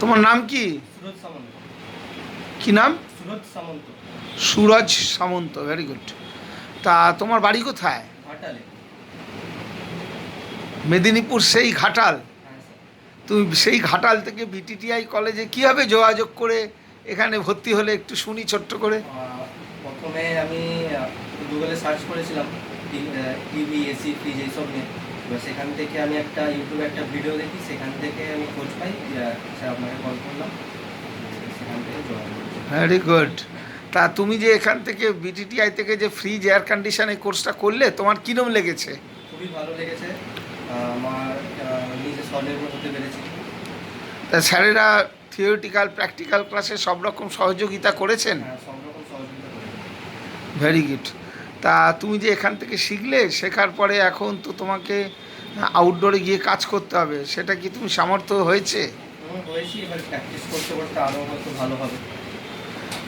তোমার নাম কি? সুরজ সামন্ত। কি নাম? সুরজ সামন্ত। সুরজ সামন্ত, ভেরি গুড। তা তোমার বাড়ি কোথায়? ঘাটালে। মেদিনীপুর সেই ঘাটাল? হ্যাঁ স্যার। তুমি সেই ঘাটাল থেকে বিটিটিআই কলেজে কীভাবে যোগাযোগ করে এখানে ভর্তি হলে একটু শুনি ছোট্ট করে। প্রথমে আমি গুগলে সার্চ করেছিলাম টিভি এসি ফ্রিজ এইসব নিয়ে। এবার সেখান থেকে আমি একটা ইউটিউবে একটা ভিডিও দেখি, সেখান থেকে আমি খোঁজ পাই, স্যার আপনাকে কল করলাম, সেখান থেকে যোগাযোগ করি। Very good. তা তুমি যে এখান থেকে বিটিটিআই থেকে যে ফ্রিজ এয়ার কন্ডিশনের কোর্সটা করলে, তোমার কীরকম লেগেছে? খুবই ভালো লেগেছে। আমার নিজে স্বনির্ভর হতে পেরেছি। তা স্যারেরা থিওরিটিক্যাল প্র্যাকটিক্যাল ক্লাসে সব রকম সহযোগিতা করেছেন? হ্যাঁ, সব রকম সহযোগিতা করেছি। Very good. তা তুমি যে এখান থেকে শিখলে, শেখার পরে এখন তো তোমাকে আউটডোরে গিয়ে কাজ করতে হবে, সেটা কি তুমি সামর্থ্য হয়েছে? হয়েছি, এবার প্র্যাকটিস করতে করতে আরও হয়তো ভালো হবে।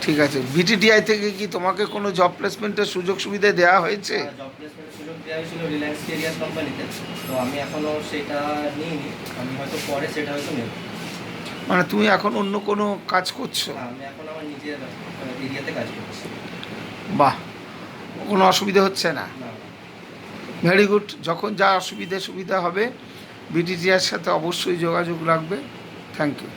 ঠিক আছে। বিটিটিআই থেকে কি তোমাকে কোনো জব প্লেসমেন্টের সুযোগ সুবিধা দেওয়া হয়েছে? জব প্লেসমেন্টের সুযোগ দেওয়া হয়েছিল রিলায়েন্স কেরিয়ার কোম্পানিতে, তো আমি এখনও সেটা নিইনি, আমি হয়তো পরে সেটা হয়তো নেব। মানে তুমি এখন অন্য কোনো কাজ করছো? আমি এখন আমার নিজের এরিয়াতে কাজ করছি। বাহ, কোনো অসুবিধা হচ্ছে না? না। Very good. যখন যা সুবিধা হবে বিটিটিআইয়ের সাথে অবশ্যই যোগাযোগ রাখবে। Thank you.